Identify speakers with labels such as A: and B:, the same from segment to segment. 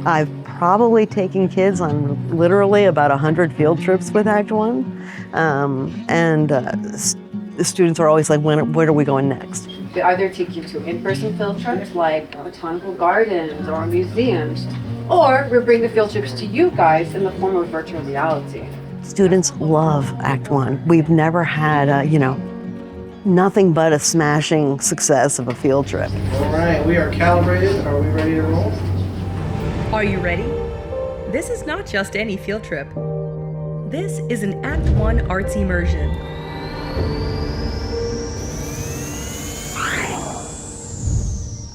A: I've probably taken kids on literally about 100 field trips with Act One. The students are always like, where are we going next?
B: We either take you to in-person field trips like botanical gardens or museums, or we bring the field trips to you guys in the form of virtual reality.
A: Students love Act One. We've never had, nothing but a smashing success of a field trip.
C: All right, we are calibrated. Are we ready to roll?
D: Are you ready? This is not just any field trip. This is an Act One arts immersion.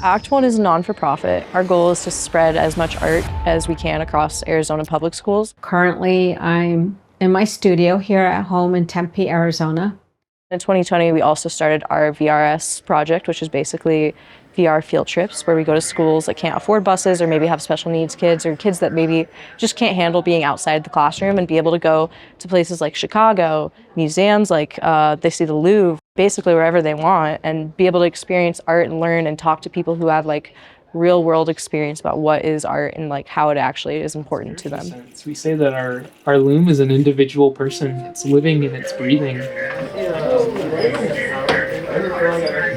E: Act One is a non-for-profit. Our goal is to spread as much art as we can across Arizona public schools.
F: Currently, I'm in my studio here at home in Tempe, Arizona.
E: In 2020, we also started our VRS project, which is basically VR field trips where we go to schools that can't afford buses or maybe have special needs kids or kids that maybe just can't handle being outside the classroom and be able to go to places like Chicago, museums like they see the Louvre, basically wherever they want, and be able to experience art and learn and talk to people who have like real world experience about what is art and like how it actually is important to them.
G: We say that our loom is an individual person. It's living and it's breathing.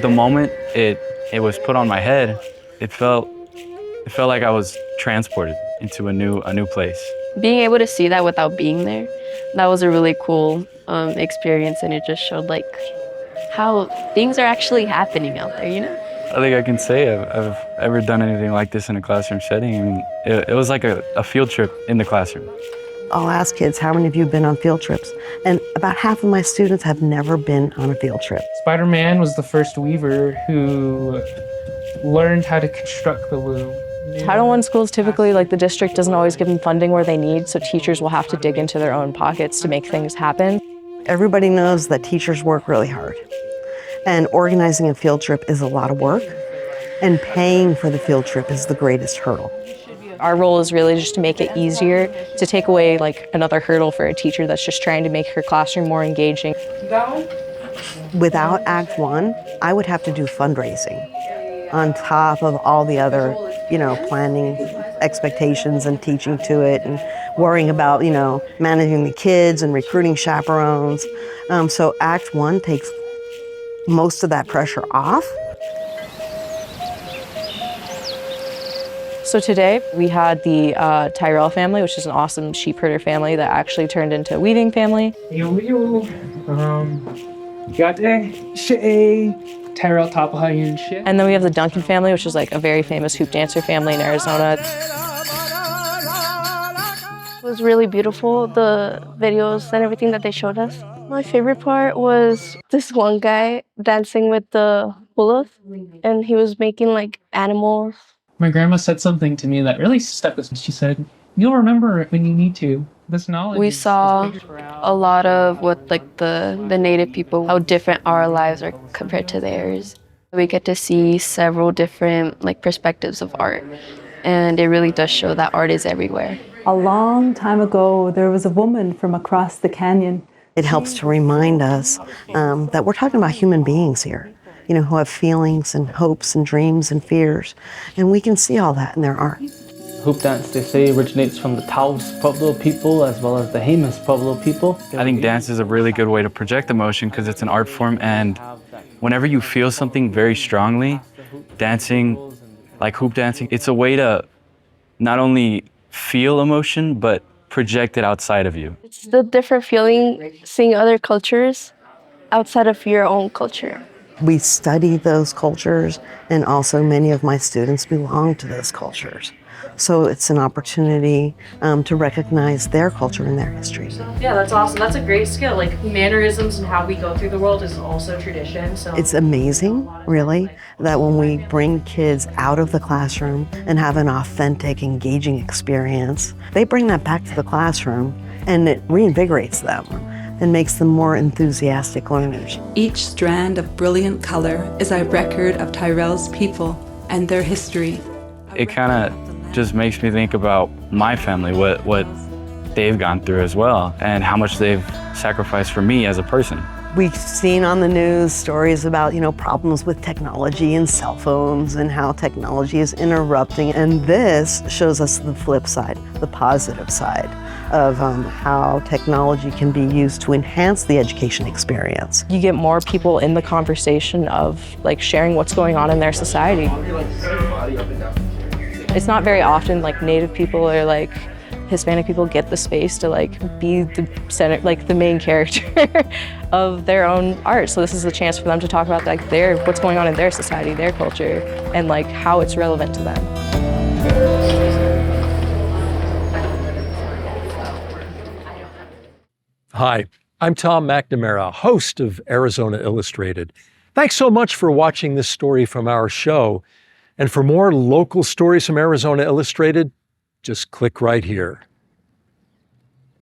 H: The moment it was put on my head, it felt like I was transported into a new place.
I: Being able to see that without being there, that was a really cool experience, and it just showed like how things are actually happening out there, you know?
H: I think I can say I've ever done anything like this in a classroom setting. I mean, it was like a field trip in the classroom.
A: I'll ask kids, how many of you have been on field trips? And about half of my students have never been on a field trip.
G: Spider-Man was the first weaver who learned how to construct the loom.
E: Title I schools typically, like the district doesn't always give them funding where they need, so teachers will have to dig into their own pockets to make things happen.
A: Everybody knows that teachers work really hard. And organizing a field trip is a lot of work. And paying for the field trip is the greatest hurdle.
E: Our role is really just to make it easier, to take away like another hurdle for a teacher that's just trying to make her classroom more engaging.
A: Without Act One, I would have to do fundraising on top of all the other, planning expectations and teaching to it and worrying about, managing the kids and recruiting chaperones. So Act One takes most of that pressure off.
E: So today we had the Tyrell family, which is an awesome sheep herder family that actually turned into a weaving family.
G: Tyrell Tapahayan shit.
E: And then we have the Duncan family, which is like a very famous hoop dancer family in Arizona.
I: It was really beautiful, the videos and everything that they showed us. My favorite part was this one guy dancing with the hula, and he was making like animals.
G: My grandma said something to me that really stuck with me. She said, "You'll remember it when you need to." This knowledge.
I: We saw a lot of what like the native people, how different our lives are compared to theirs. We get to see several different like perspectives of art, and it really does show that art is everywhere.
J: A long time ago, there was a woman from across the canyon.
A: It helps to remind us that we're talking about human beings here, who have feelings and hopes and dreams and fears. And we can see all that in their art.
K: Hoop dance, they say, originates from the Taos Pueblo people as well as the Jemez Pueblo people.
H: I think dance is a really good way to project emotion because it's an art form, and whenever you feel something very strongly, dancing, like hoop dancing, it's a way to not only feel emotion, but project it outside of you.
I: It's the different feeling, seeing other cultures outside of your own culture.
A: We study those cultures, and also many of my students belong to those cultures. So it's an opportunity to recognize their culture and their history.
E: Yeah, that's awesome. That's a great skill. Like mannerisms and how we go through the world is also tradition. So
A: it's amazing, really, that when we bring kids out of the classroom and have an authentic, engaging experience, they bring that back to the classroom and it reinvigorates them and makes them more enthusiastic learners.
J: Each strand of brilliant color is a record of Tyrell's people and their history.
H: It kind of just makes me think about my family, what they've gone through as well, and how much they've sacrificed for me as a person.
A: We've seen on the news stories about, problems with technology and cell phones and how technology is interrupting. And this shows us the flip side, the positive side of how technology can be used to enhance the education experience.
E: You get more people in the conversation of like sharing what's going on in their society. It's not very often like Native people or like Hispanic people get the space to like be the center, like the main character of their own art. So this is a chance for them to talk about like what's going on in their society, their culture, and like how it's relevant to them.
L: Hi, I'm Tom McNamara, host of Arizona Illustrated. Thanks so much for watching this story from our show. And for more local stories from Arizona Illustrated, just click right here.